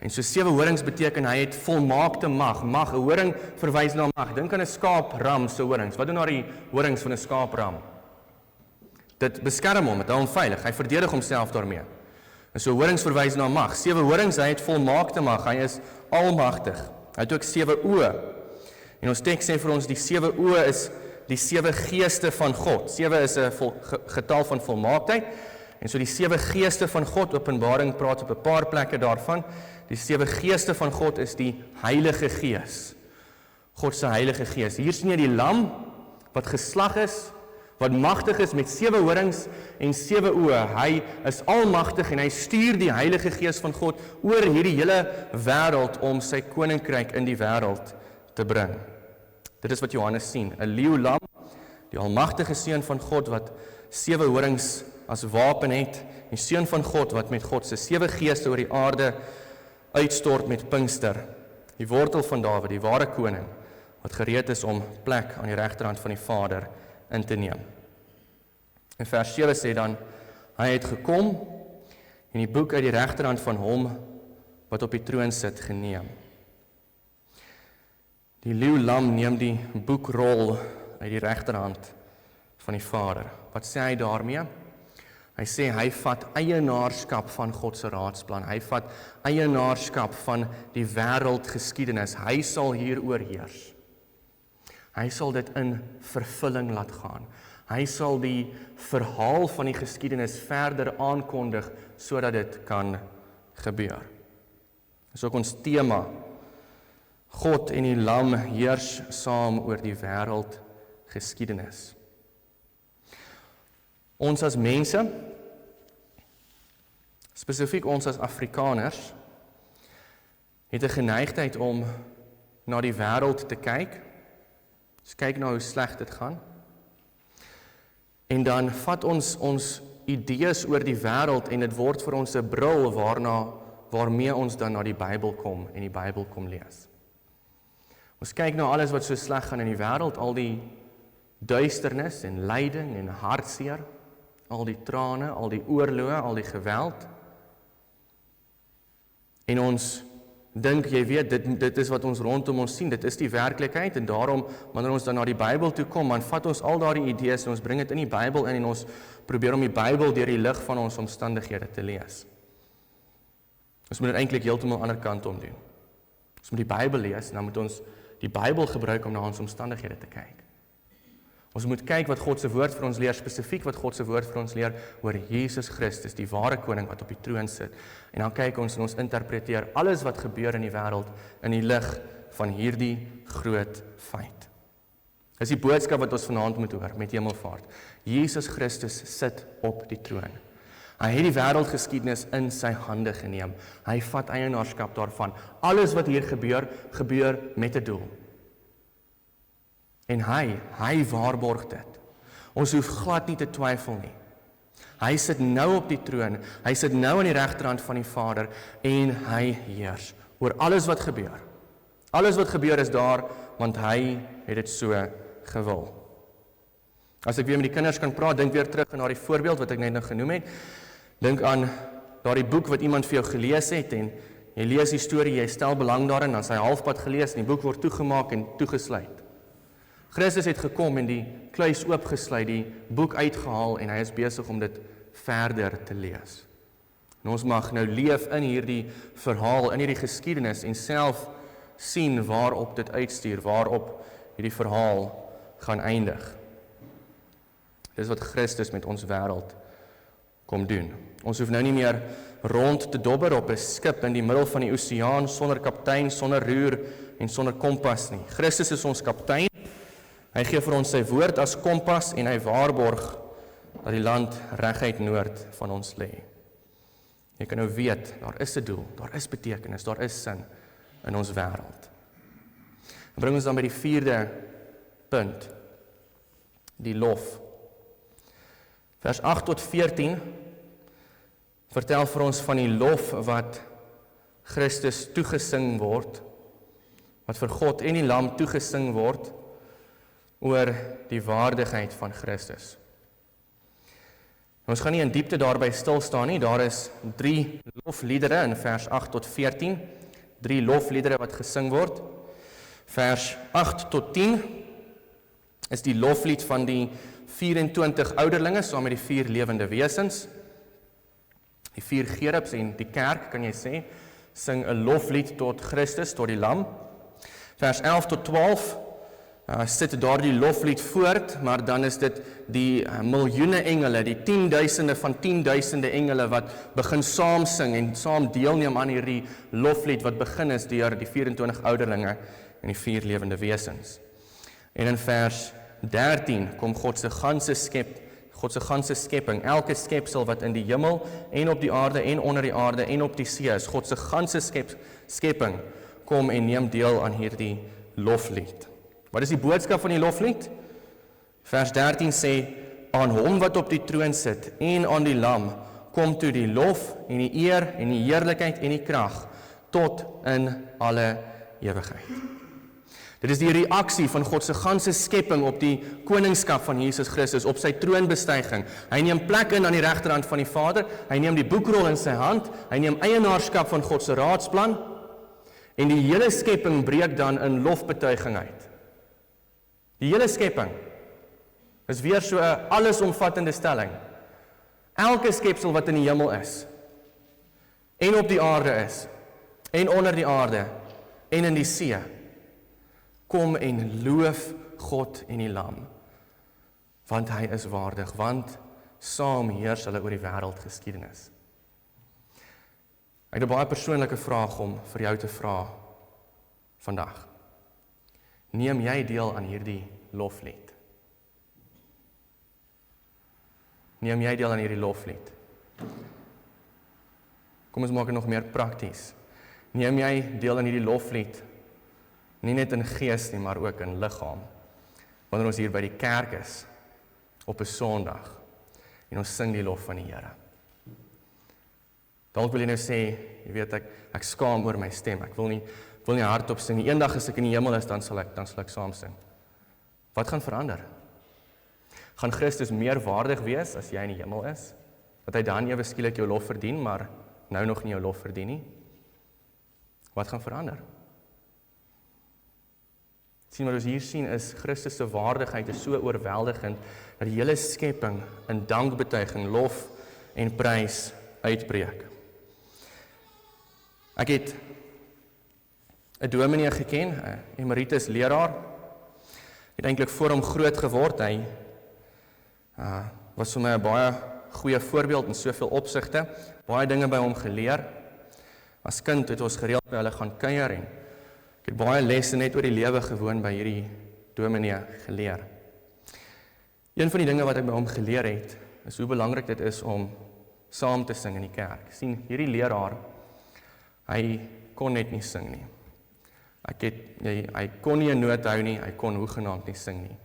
En so 7 horings beteken hy het volmaakte mag. 'n horing verwys na mag. Dink aan 'n skaapram se horings. Wat doen nou die horings van 'n skaapram? Dit beskerm hom, dit hou hom veilig. Hy verdedig homself daarmee. En so horings verwys na mag. 7 horings, hy het volmaakte mag. Hy is almagtig. Hy het ook 7 oë. En ons teks sê vir ons die 7 oë is die 7 geeste van God. 7 is 'n getal van volmaaktheid. En so die 7 geeste van God, Openbaring praat op 'n paar plekke daarvan. Die 7 geeste van God is die Heilige Gees. God se Heilige Gees. Hier sien jy die lam wat geslag is, wat magtig is met 7 horings en 7 oë. Hy is almagtig en hy stuur die Heilige Gees van God oor hierdie hele wêreld om sy koninkryk in die wêreld te bring. Dit is wat Johannes sien, 'n leeu lam, die almagtige seun van God wat 7 horings as wapen het, die seun van God wat met God se 7 geeste oor die aarde uitstort met Pinkster, die wortel van Dawid, die ware koning, wat gereed is om plek aan die regterhand van die Vader in te neem. En vers 7 sê dan, hy het gekom en die boek uit die regterhand van hom wat op die troon sit geneem. Die leeu lam neem die boekrol uit die regterhand van die Vader. Wat sê hy daarmee? Hy sê hy vat eienaarskap van God se raadsplan. Hy vat eienaarskap van die wêreldgeskiedenis. Hy sal hier oorheers. Hy sal dit in vervulling laat gaan. Hy sal die verhaal van die geskiedenis verder aankondig sodat dit kan gebeur. Dis ook ons tema. God en die lam heers saam oor die wêreldgeskiedenis. Ons as mense, spesifiek ons as Afrikaners, het 'n geneigtheid om na die wêreld te kyk. Dus kyk na hoe sleg dit gaan. En dan vat ons idees oor die wêreld en dit word vir ons 'n bril waarmee ons dan na die Bybel kom en die Bybel kom lees. Ons kyk na alles wat so sleg gaan in die wêreld, al die duisternis en lyding en hartseer, al die trane, al die oorloë, al die geweld. En ons dink, jy weet, dit is wat ons rondom ons sien, dit is die werklikheid, en daarom, wanneer ons dan na die Bybel toe kom, dan vat ons al daardie idees, en ons bring dit in die Bybel in, en ons probeer om die Bybel deur die lig van ons omstandighede te lees. Ons moet dit eintlik heeltemal aan die ander kant om doen. Ons moet die Bybel lees, en dan moet ons die Bybel gebruik om na ons omstandighede te kyk. Ons moet kyk wat God se woord vir ons leer, spesifiek wat God se woord vir ons leer oor Jesus Christus, die ware koning wat op die troon sit. En dan kyk ons en ons interpreteer alles wat gebeur in die wêreld in die lig van hierdie groot feit. Dis die boodskap wat ons vanaand moet hoor met Hemelvaart. Jesus Christus sit op die troon. Hy het die wêreldgeskiedenis in sy hande geneem. Hy vat eienaarskap daarvan. Alles wat hier gebeur, gebeur met 'n doel. En hy waarborg dit. Ons hoef glad nie te twyfel nie. Hy sit nou op die troon, hy sit nou aan die regterhand van die Vader, en hy heers oor alles wat gebeur. Alles wat gebeur is daar, want hy het dit so gewil. As ek weer met die kinders kan praat, dink weer terug na die voorbeeld wat ek net nou genoem het. Dink aan daardie boek wat iemand vir jou gelees het, en jy lees die storie, jy stel belang daarin, dan is hy halfpad gelees, en die boek word toegemaak en toegesluit. Christus het gekom en die kluis oopgesluit, die boek uitgehaal, en hy is besig om dit verder te lees. En ons mag nou leef in hierdie verhaal, in hierdie geskiedenis, en self sien waarop dit uitstuur, waarop hierdie verhaal gaan eindig. Dis wat Christus met ons wêreld kom doen. Ons hoef nou nie meer rond te dobber op 'n skip in die middel van die oseaan, sonder kaptein, sonder roer en sonder kompas nie. Christus is ons kaptein. Hy gee vir ons sy woord as kompas, en hy waarborg dat die land reguit noord van ons lê. Jy kan nou weet, daar is 'n doel, daar is betekenis, daar is sin in ons wêreld. En bring ons dan by die 4de punt, die lof. Vers 8 tot 14 vertel vir ons van die lof wat Christus toegesing word, wat vir God en die Lam toegesing word, oor die waardigheid van Christus. Ons gaan nie in diepte daarby stil staan nie, daar is 3 lofliedere in vers 8 tot 14, 3 lofliedere wat gesing word. Vers 8 tot 10 is die loflied van die 24 ouderlinge, saam met die 4 lewende wesens. Die 4 gerubs en die kerk, kan jy sê, sing 'n loflied tot Christus, tot die Lam. Vers 11 tot 12 sit daardie loflied voort, maar dan is dit die miljoene engele, die 10.000e van 10.000e engele wat begin saam sing en saam deelneem aan hierdie loflied wat begin is deur die 24 ouderlinge en die 4 lewende wesens. En in vers 13 kom God se ganse skepping, elke skepsel wat in die hemel en op die aarde en onder die aarde en op die see is, God se ganse skepping kom en neem deel aan hierdie loflied. Wat is die boodskap van die loflied? Vers 13 sê, aan hom wat op die troon sit en aan die Lam, kom toe die lof en die eer en die heerlikheid en die krag tot in alle ewigheid. Dit is die reaksie van God se ganse skepping op die koningskap van Jesus Christus, op sy troonbestuiging. Hy neem plek in aan die regterhand van die Vader, hy neem die boekrol in sy hand, hy neem eienaarskap van God se raadsplan, en die hele skepping breek dan in lofbetuiging uit. Die hele skepping is weer so 'n allesomvattende stelling. Elke skepsel wat in die hemel is, en op die aarde is, en onder die aarde, en in die see, kom en loof God en die Lam, want hy is waardig, want saam heers hulle oor die wêreldgeskiedenis. Ek het 'n baie persoonlike vraag om vir jou te vra vandag. Neem jy deel aan hierdie loflied? Neem jy deel aan hierdie loflied? Kom ons maak dit nog meer prakties. Neem jy deel aan hierdie loflied, nie net in gees nie, maar ook in liggaam. Wanneer ons hier by die kerk is, op 'n Sondag, en ons sing die lof van die Here. Dalk wil jy nou sê, jy weet, ek skaam oor my stem, ek wil nie hardop sing nie. Eendag as ek in die hemel is, dan sal ek saam sing. Wat gaan verander? Gaan Christus meer waardig wees as jy in die hemel is? Dat hy dan ewe skielik jou lof verdien, maar nou nog nie jou lof verdien nie? Wat gaan verander? Sien wat ons hier sien is Christus se waardigheid is so oorweldigend dat die hele skepping in dankbetuiging, lof en prys uitbreek. Ek het 'n dominee geken, 'n emeritus leraar. Het eintlik voor hom groot geword. Hy was vir my 'n baie goeie voorbeeld in soveel opsigte. Baie dinge by hom geleer. As kind het ons gereeld by hulle gaan kuier en ek het baie lesse net oor die lewe gewoon by hierdie dominee geleer. Een van die dinge wat ek by hom geleer het, is hoe belangrik dit is om saam te sing in die kerk. Sien, hierdie leraar, hy kon net nie sing nie. Hy kon nie 'n noot hou nie, hy kon hoegenaamd nie sing nie.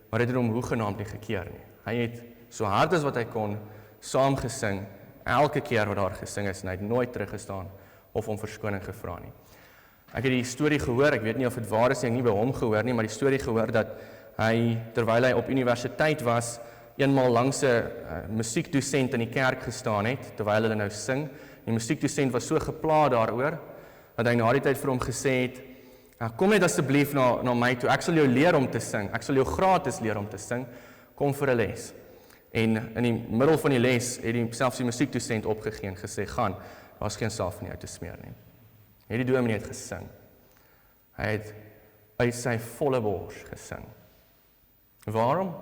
Maar dit het hom hoegenaamd nie gekeer nie. Hy het so hard as wat hy kon, saam gesing, elke keer wat daar gesing is, en hy het nooit teruggestaan of om verskoning gevra nie. Ek het die storie gehoor, ek weet nie of dit waar is, ek nie by hom gehoor nie, maar die storie gehoor dat hy, terwyl hy op universiteit was, eenmaal langs 'n musiekdosent in die kerk gestaan het, terwyl hulle nou sing. Die musiekdosent was so gepla daaroor, dat hy na die tyd vir hom gesê het, kom net asseblief na my toe, ek sal jou leer om te sing, ek sal jou gratis leer om te sing, kom vir 'n les. En in die middel van die les het selfs die musiekdosent opgegee en gesê, gaan, daar's geen salf in jou te smeer nie. Die dominee het gesing. Hy het uit sy volle bors gesing. Waarom?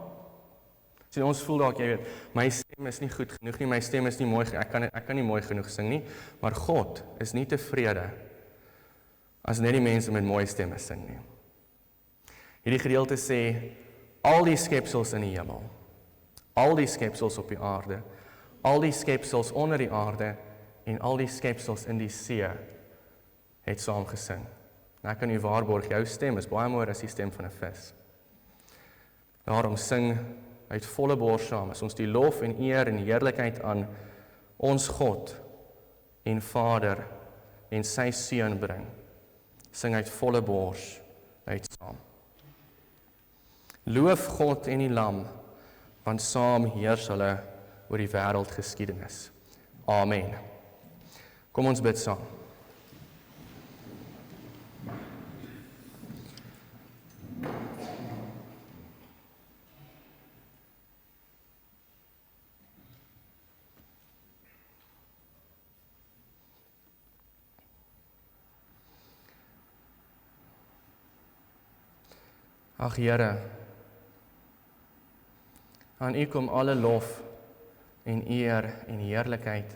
Sien, ons voel dalk, jy weet, my stem is nie goed genoeg nie, my stem is nie mooi, ek kan nie mooi genoeg sing nie, maar God is nie tevrede as net die mense met mooi stemme sing nie. Hierdie gedeelte sê, al die skepsels in die hemel, al die skepsels op die aarde, al die skepsels onder die aarde en al die skepsels in die see het saam gesing. En ek kan u waarborg, jou stem is baie mooier as die stem van 'n vis. Daarom sing uit volle bors saam, as ons die lof en eer en heerlikheid aan ons God en Vader en sy Seun bring, sing uit volle bors uit saam. Loof God en die Lam, want saam heers hulle oor die wêreldgeskiedenis. Amen. Kom ons bid saam. Ag Here, aan U kom alle lof en eer en heerlikheid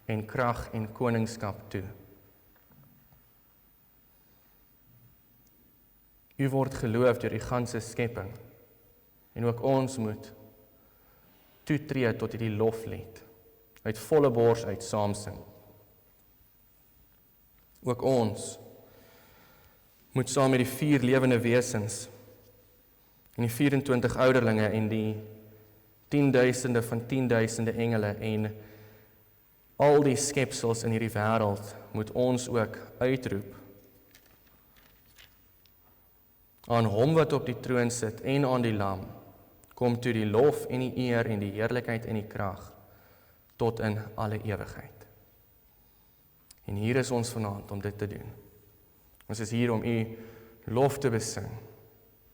en krag en koningskap toe. U word geloof deur die ganse skepping en ook ons moet toetree tot hierdie loflied, uit volle bors uit saam sing. Ook ons moet saam met die 4 lewende wesens en die 24 ouderlinge en die 10.000e van 10.000e engele en al die skepsels in hierdie wêreld moet ons ook uitroep. Aan hom wat op die troon sit en aan die Lam, kom toe die lof en die eer en die heerlikheid en die krag tot in alle ewigheid. En hier is ons vanaand om dit te doen. Ons is hier om U lof te besing,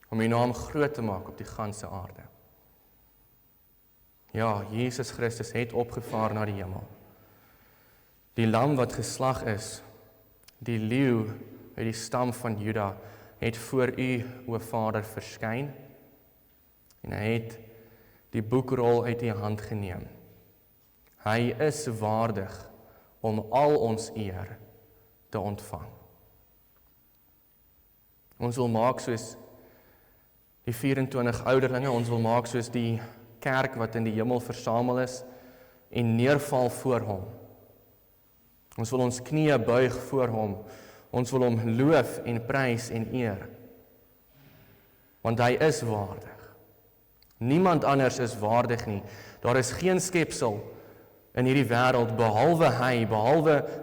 om U naam groot te maak op die ganse aarde. Ja, Jesus Christus het opgevaar na die hemel. Die lam wat geslag is, die leeu uit die stam van Juda, het voor U, o Vader, verskyn en hy het die boekrol uit U hand geneem. Hy is waardig om al ons eer te ontvang. Ons wil maak soos die 24 ouderlinge, ons wil maak soos die kerk wat in die hemel versamel is en neerval voor hom. Ons wil ons knieë buig voor hom. Ons wil hom loof en prys en eer. Want hy is waardig. Niemand anders is waardig nie. Daar is geen skepsel in hierdie wêreld behalwe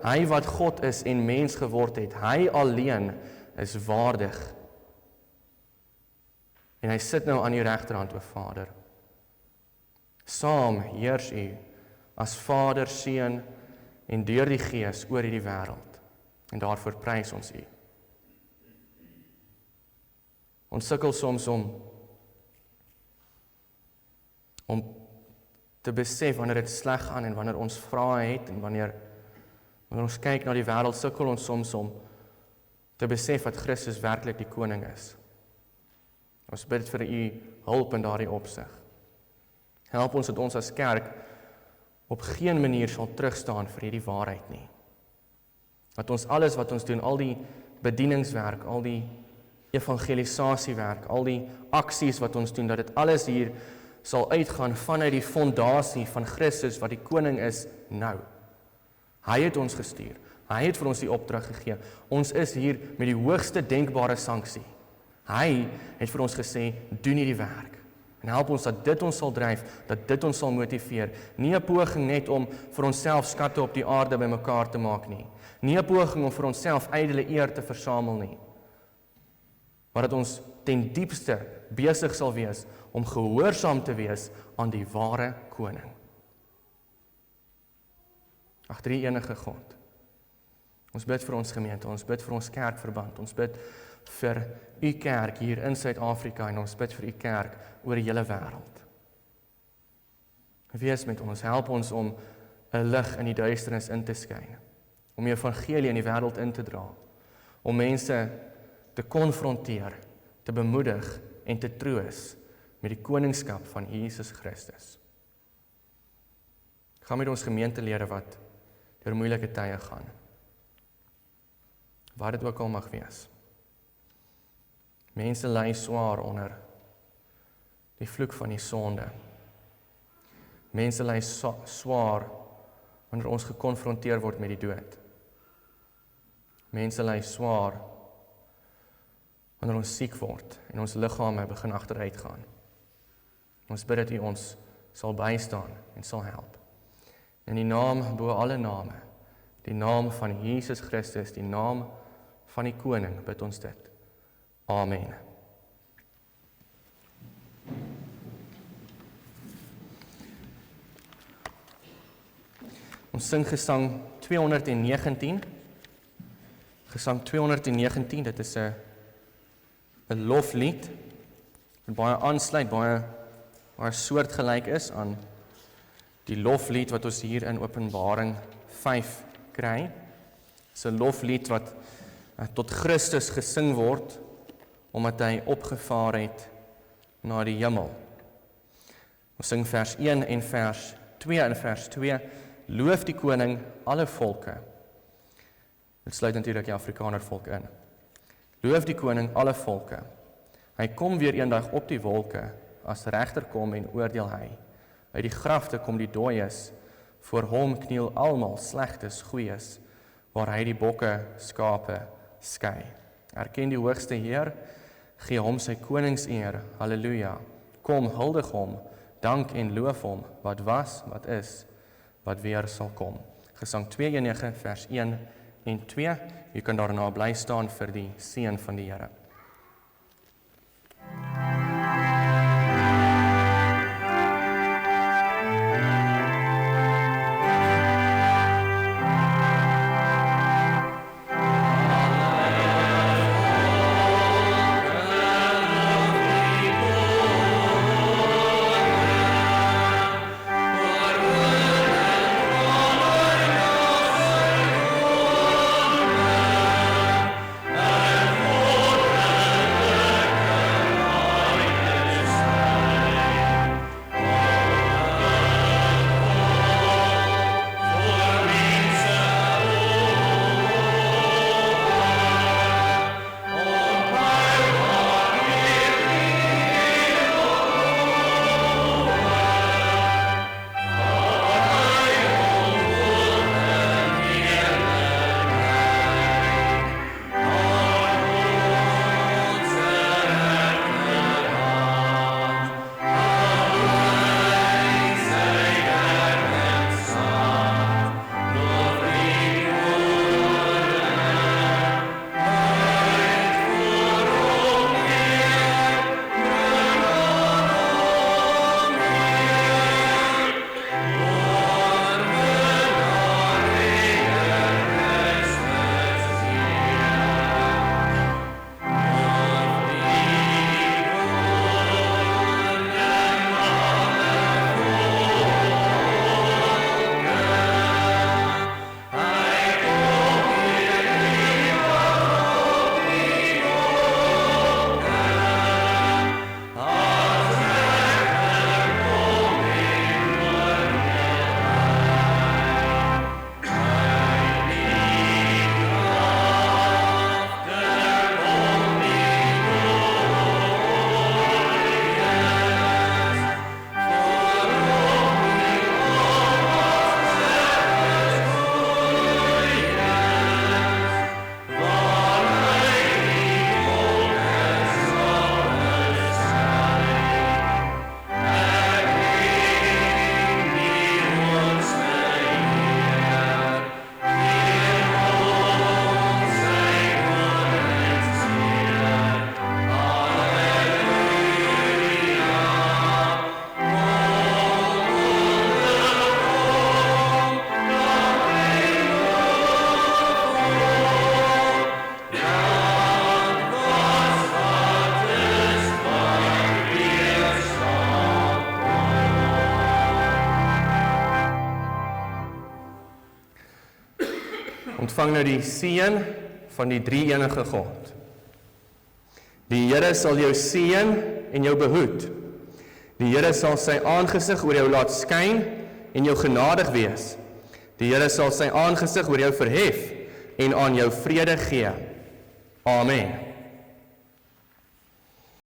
hy wat God is en mens geword het. Hy alleen is waardig. En hy sit nou aan U regterhand, o Vader. Saam heers U as Vader, Seun en deur die Gees oor hierdie wêreld. En daarvoor prys ons U. Ons sukkel soms om te besef wanneer dit sleg gaan en wanneer ons vrae het en wanneer ons kyk na die wêreld, sukkel ons soms om te besef dat Christus werklik die koning is. Ons bid vir U hulp in daardie opsig. Help ons dat ons as kerk op geen manier sal terugstaan vir hierdie waarheid nie. Dat ons alles wat ons doen, al die bedieningswerk, al die evangelisasiewerk, al die aksies wat ons doen, dat dit alles hier sal uitgaan vanuit die fondasie van Christus wat die koning is nou. Hy het ons gestuur. Hy het vir ons die opdrag gegee. Ons is hier met die hoogste denkbare sanksie. Hy het vir ons gesê, doen hierdie werk. En help ons dat dit ons sal dryf, dat dit ons sal motiveer. Nie 'n poging net om vir onsself skatte op die aarde bymekaar te maak nie. Nie 'n poging om vir onsself ydelle eer te versamel nie. Maar dat ons ten diepste besig sal wees om gehoorsaam te wees aan die ware koning. Ag, drie enige God. Ons bid vir ons gemeente, ons bid vir ons kerkverband, ons bid vir U kerk hier in Suid-Afrika en ons bid vir U kerk oor die hele wêreld. Wees met ons, help ons om 'n lig in die duisternis in te skyn, om die evangelie in die wêreld in te dra, om mense te konfronteer, te bemoedig en te troos met die koningskap van Jesus Christus. Gaan met ons gemeentelede wat deur moeilike tye gaan. Waar dit ook al mag wees. Mense ly swaar onder die vloek van die sonde. Mense ly swaar wanneer ons gekonfronteer word met die dood. Mense ly swaar wanneer ons siek word en ons liggame begin agteruit gaan. Ons bid dat U ons sal bystaan en sal help. In die naam bo alle name, die naam van Jesus Christus, die naam van die koning, bid ons dit. Amen. Ons sing gesang 219. Gesang 219, dit is 'n loflied wat baie aansluit, baie soortgelyk is aan die loflied wat ons hier in Openbaring 5 kry. Dit is 'n loflied wat tot Christus gesing word omdat hy opgevaar het na die hemel. Ons sing vers 1 en vers 2 en vers 2. Loof die koning alle volke. Dit sluit natuurlik die Afrikaner volk in. Loof die koning alle volke. Hy kom weer eendag op die wolke, as regter kom en oordeel hy. Uit die grafte kom die dooies, voor hom kniel almal slegtes goeies, waar hy die bokke skape skei. Erken die hoogste Heer, gee hom sy koningseer, halleluja. Kom, huldig hom, dank en loof hom, wat was, wat is, wat weer sal kom. Gesang 219 vers 1 en 2, u kan daarna bly staan vir die seën van die Here. Amen. Ontvang nou die seën van die drie-enige God. Die Here sal jou seën en jou behoed. Die Here sal sy aangesig oor jou laat skyn en jou genadig wees. Die Here sal sy aangesig oor jou verhef en aan jou vrede gee. Amen.